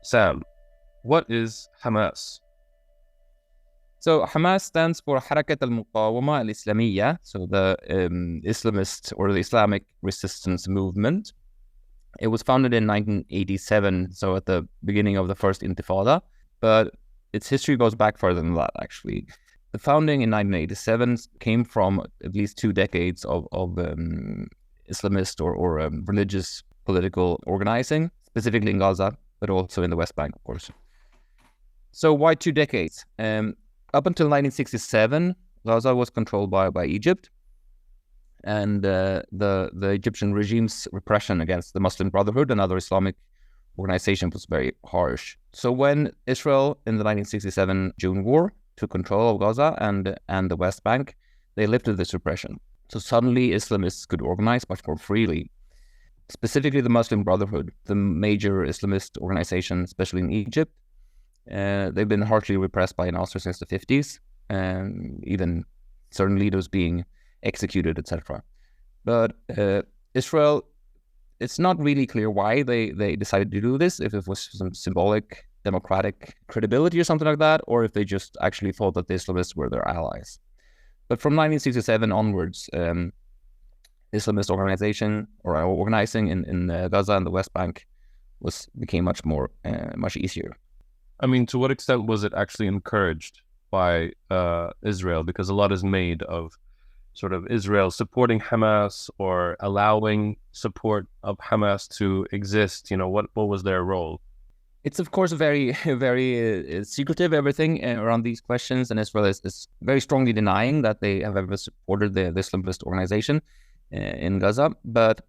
Sam, what is Hamas? So Hamas stands for Harakat al-Muqawama al-Islamiyya, so the Islamist or the Islamic resistance movement. It was founded in 1987, so at the beginning of the first Intifada, but its history goes back further than that, actually. The founding in 1987 came from at least 2 decades of Islamist or religious political organizing, specifically in Gaza, but also in the West Bank, of course. So why 2 decades? Up until 1967, Gaza was controlled by Egypt, and the Egyptian regime's repression against the Muslim Brotherhood and other Islamic organizations was very harsh. So when Israel in the 1967 June War took control of Gaza and the West Bank, they lifted this repression. So suddenly Islamists could organize much more freely. Specifically the Muslim Brotherhood, the major Islamist organization, especially in Egypt, they've been harshly repressed by Nasser since the 50s, even certain leaders being executed, etc. But Israel, it's not really clear why they decided to do this, if it was some symbolic democratic credibility or something like that, or if they just actually thought that the Islamists were their allies. But from 1967 onwards, Islamist organization or organizing in Gaza and the West Bank became much easier. I mean, to what extent was it actually encouraged by Israel? Because a lot is made of sort of Israel supporting Hamas or allowing support of Hamas to exist. You know, what was their role? It's, of course, very, very secretive, everything around these questions. And Israel is very strongly denying that they have ever supported the Islamist organization in Gaza. But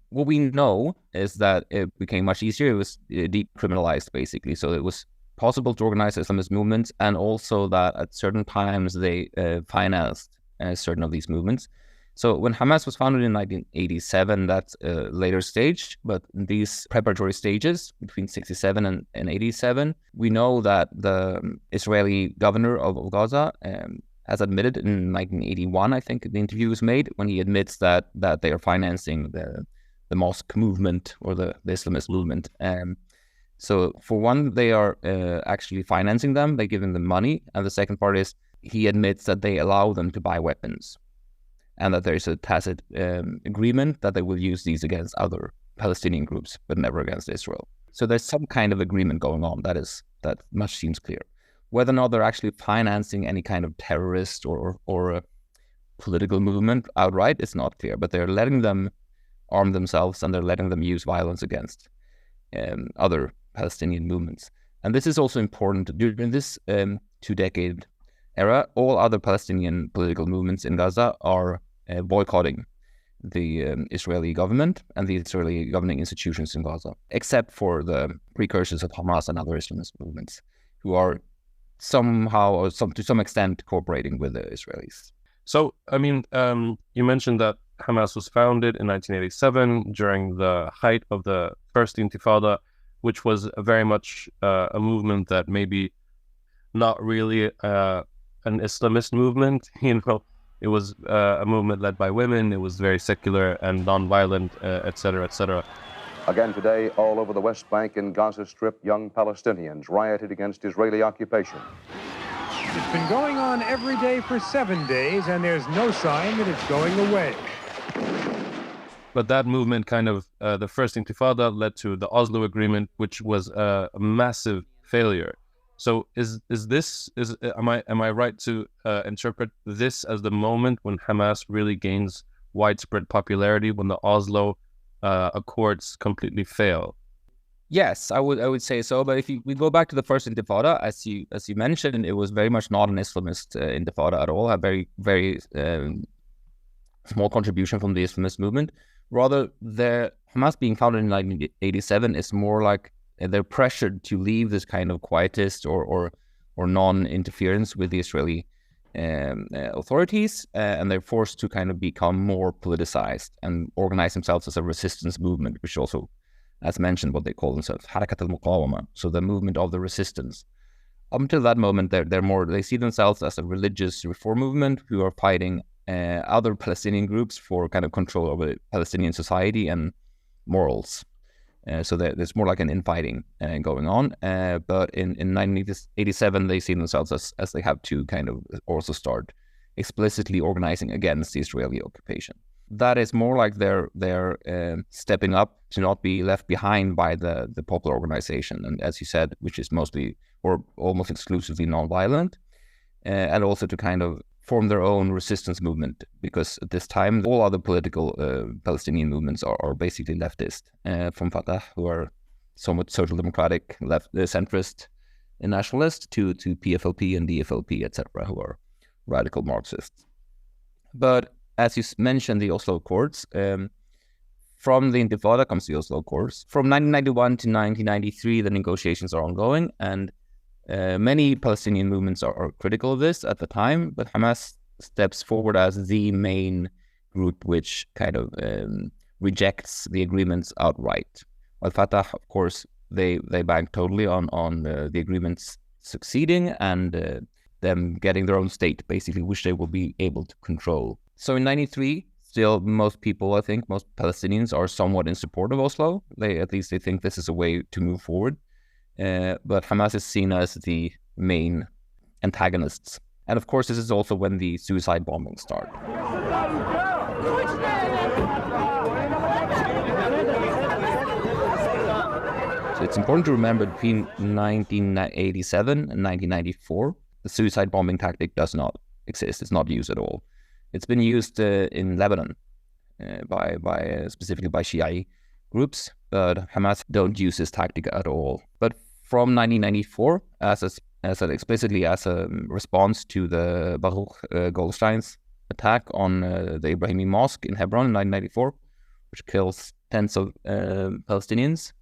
what we know is that it became much easier. It was decriminalized, basically. So it was possible to organize Islamist movements, and also that at certain times they financed certain of these movements. So when Hamas was founded in 1987, that's a later stage, but in these preparatory stages between 67 and 87, we know that the Israeli governor of Gaza has admitted in 1981, I think the interview was made, when he admits that they are financing the mosque movement or the Islamist movement. So for one, they are actually financing them, they're giving them money. And the second part is he admits that they allow them to buy weapons, and that there's a tacit agreement that they will use these against other Palestinian groups, but never against Israel. So there's some kind of agreement going on. That much seems clear. Whether or not they're actually financing any kind of terrorist or a political movement outright, it's not clear. But they're letting them arm themselves, and they're letting them use violence against other Palestinian movements. And this is also important. During this 2-decade era, all other Palestinian political movements in Gaza are boycotting the Israeli government and the Israeli governing institutions in Gaza, except for the precursors of Hamas and other Islamist movements, who are somehow or to some extent cooperating with the Israelis. So, I mean, you mentioned that Hamas was founded in 1987 during the height of the first Intifada, which was very much a movement that maybe not really an Islamist movement. You know, it was a movement led by women. It was very secular and non-violent, etc., etc. Again today, all over the West Bank and Gaza Strip, young Palestinians rioted against Israeli occupation. It's been going on every day for 7 days, and there's no sign that it's going away. But that movement kind of, the first Intifada led to the Oslo Agreement, which was a massive failure. So am I right to interpret this as the moment when Hamas really gains widespread popularity, when the Oslo Accords completely fail? Yes, I would say so. But if we go back to the first Intifada, as you mentioned, it was very much not an Islamist Intifada at all. A very, very small contribution from the Islamist movement. Rather, the Hamas being founded in 1987 is more like they're pressured to leave this kind of quietist or non-interference with the Israeli authorities, and they're forced to kind of become more politicized and organize themselves as a resistance movement, which also, as mentioned, what they call themselves, Harakat al-Muqawama, so the movement of the resistance. Up until that moment, they see themselves as a religious reform movement who are fighting other Palestinian groups for kind of control over Palestinian society and morals. So there's more like an infighting going on. But in 1987, they see themselves as they have to kind of also start explicitly organizing against the Israeli occupation. That is more like they're stepping up to not be left behind by the popular organization, and as you said, which is mostly or almost exclusively nonviolent, and also to kind of form their own resistance movement, because at this time all other political Palestinian movements are basically leftist, from Fatah, who are somewhat social democratic, left centrist and nationalist, to PFLP and DFLP, etc., who are radical Marxists. But as you mentioned, the Oslo Accords, from the Intifada comes the Oslo Accords. From 1991 to 1993, the negotiations are ongoing, and many Palestinian movements are critical of this at the time, but Hamas steps forward as the main group which kind of rejects the agreements outright. While Fatah, of course, they bank totally on the agreements succeeding and them getting their own state, basically, which they will be able to control. So in 93, still most people, I think, most Palestinians are somewhat in support of Oslo. At least they think this is a way to move forward. But Hamas is seen as the main antagonists. And of course, this is also when the suicide bombings start. So it's important to remember between 1987 and 1994, the suicide bombing tactic does not exist. It's not used at all. It's been used in Lebanon by specifically by Shia groups, but Hamas don't use this tactic at all. But from 1994, explicitly as a response to the Baruch Goldstein's attack on the Ibrahimi Mosque in Hebron in 1994, which kills tens of Palestinians,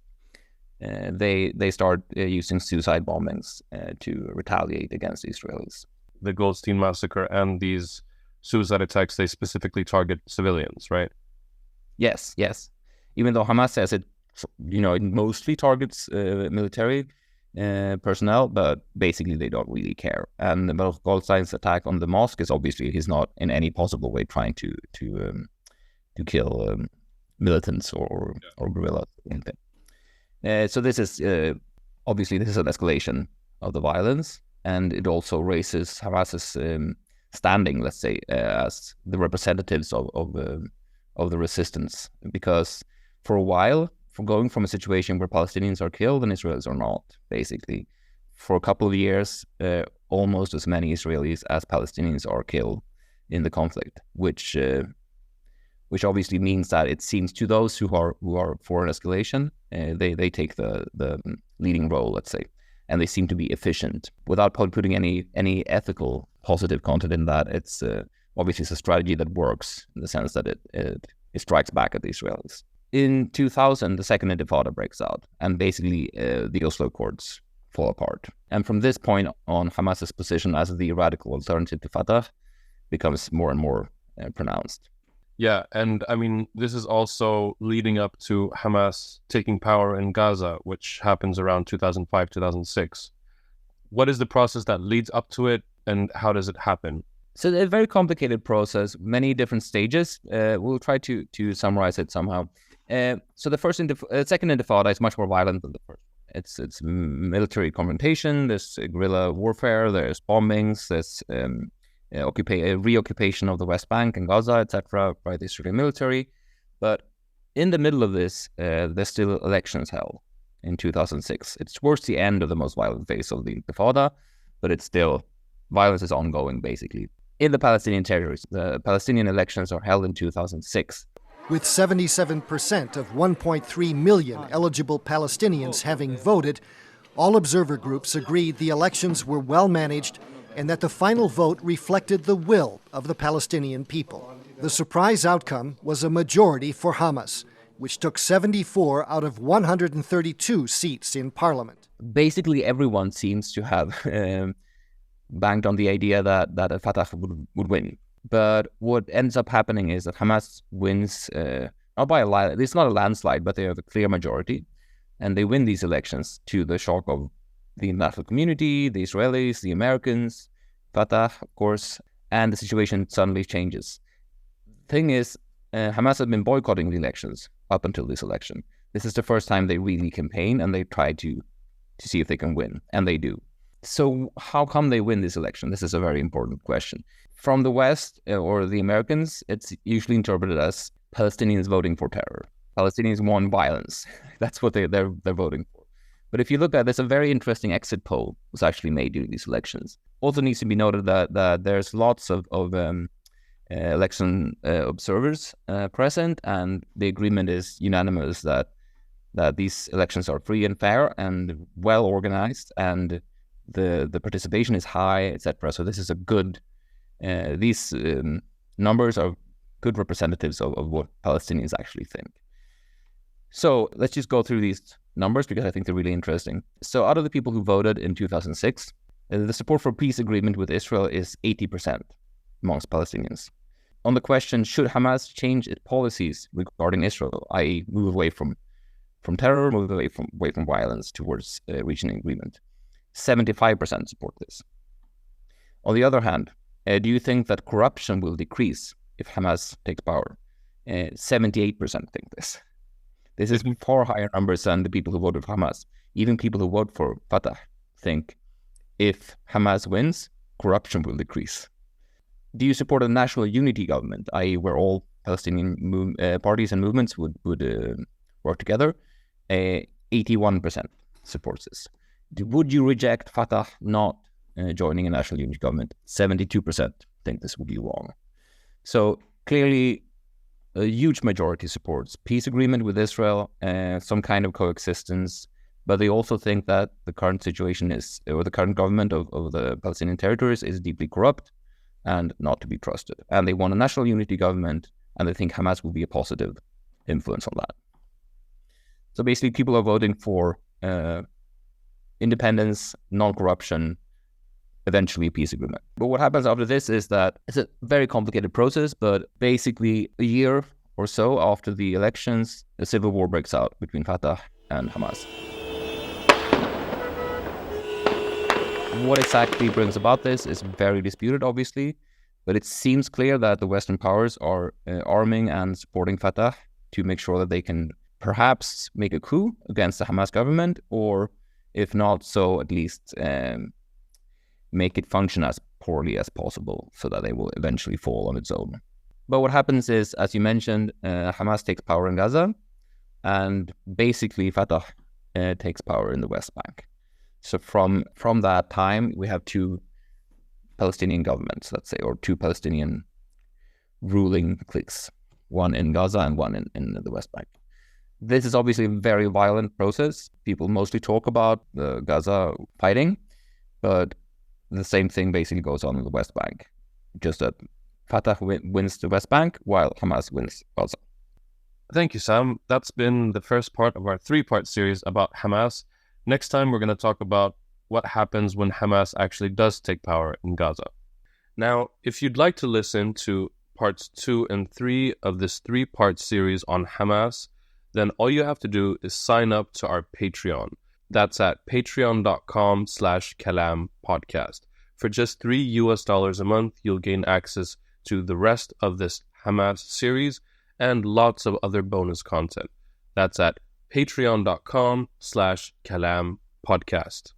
they start using suicide bombings to retaliate against the Israelis. The Goldstein massacre and these suicide attacks, they specifically target civilians, right? Yes. Even though Hamas says it mostly targets military personnel, but basically they don't really care. And Baruch Goldstein's attack on the mosque is obviously he's not in any possible way trying to kill militants or guerrillas or anything. So this is obviously this is an escalation of the violence, and it also raises Hamas's standing, let's say, as the representatives of the resistance, because for a while, from going from a situation where Palestinians are killed and Israelis are not, basically, for a couple of years, almost as many Israelis as Palestinians are killed in the conflict, which obviously means that it seems to those who are for an escalation, they take the leading role, let's say, and they seem to be efficient without putting any ethical positive content in that. It's obviously it's a strategy that works in the sense that it strikes back at the Israelis. In 2000, the second Intifada breaks out, and basically the Oslo Accords fall apart. And from this point on, Hamas's position as the radical alternative to Fatah becomes more and more pronounced. Yeah, and I mean, this is also leading up to Hamas taking power in Gaza, which happens around 2005, 2006. What is the process that leads up to it, and how does it happen? So a very complicated process, many different stages. We'll try to summarize it somehow. So the second Intifada is much more violent than the first. It's military confrontation, there's guerrilla warfare, there's bombings, there's reoccupation of the West Bank and Gaza, etc., by the Israeli military. But in the middle of this, there's still elections held in 2006. It's towards the end of the most violent phase of the Intifada, but it's still, violence is ongoing, basically. In the Palestinian territories, the Palestinian elections are held in 2006. With 77% of 1.3 million eligible Palestinians having voted, all observer groups agreed the elections were well managed and that the final vote reflected the will of the Palestinian people. The surprise outcome was a majority for Hamas, which took 74 out of 132 seats in parliament. Basically, everyone seems to have banked on the idea that Fatah would win. But what ends up happening is that Hamas wins, not by it's not a landslide, but they have a clear majority. And they win these elections to the shock of the international community, the Israelis, the Americans, Fatah, of course, and the situation suddenly changes. The thing is, Hamas had been boycotting the elections up until this election. This is the first time they really campaign and they try to see if they can win, and they do. So how come they win this election? This is a very important question. From the West or the Americans, it's usually interpreted as Palestinians voting for terror. Palestinians want violence. That's what they're voting for. But if you look at this, a very interesting exit poll was actually made during these elections. Also needs to be noted that there's lots of election observers present, and the agreement is unanimous that these elections are free and fair and well organized, and the participation is high, etc. So this is a good. These numbers are good representatives of what Palestinians actually think. So let's just go through these numbers because I think they're really interesting. So out of the people who voted in 2006, the support for peace agreement with Israel is 80% amongst Palestinians. On the question, should Hamas change its policies regarding Israel, i.e. move away from terror, move away from violence towards reaching an agreement, 75% support this. On the other hand, do you think that corruption will decrease if Hamas takes power? 78% think this. This is far higher numbers than the people who voted for Hamas. Even people who vote for Fatah think if Hamas wins, corruption will decrease. Do you support a national unity government, i.e. where all Palestinian parties and movements would work together? 81% supports this. Would you reject Fatah not joining a national unity government? 72% think this would be wrong. So clearly, a huge majority supports peace agreement with Israel, some kind of coexistence, but they also think that the current situation or the current government of the Palestinian territories is deeply corrupt and not to be trusted. And they want a national unity government, and they think Hamas will be a positive influence on that. So basically, people are voting for independence, non-corruption, eventually a peace agreement. But what happens after this is that it's a very complicated process, but basically a year or so after the elections, a civil war breaks out between Fatah and Hamas. What exactly brings about this is very disputed, obviously, but it seems clear that the Western powers are arming and supporting Fatah to make sure that they can perhaps make a coup against the Hamas government, or if not so, at least make it function as poorly as possible so that they will eventually fall on its own. But what happens is, as you mentioned, Hamas takes power in Gaza, and basically Fatah takes power in the West Bank. So from that time, we have two Palestinian governments, let's say, or two Palestinian ruling cliques, one in Gaza and one in the West Bank. This is obviously a very violent process. People mostly talk about the Gaza fighting, but the same thing basically goes on in the West Bank, just that Fatah wins the West Bank while Hamas wins Gaza. Thank you, Sam. That's been the first part of our three-part series about Hamas. Next time, we're going to talk about what happens when Hamas actually does take power in Gaza. Now, if you'd like to listen to parts 2 and 3 of this three-part series on Hamas, then all you have to do is sign up to our Patreon. That's at patreon.com/Kalam podcast. For just $3 a month, you'll gain access to the rest of this Hamas series and lots of other bonus content. That's at patreon.com/Kalam podcast.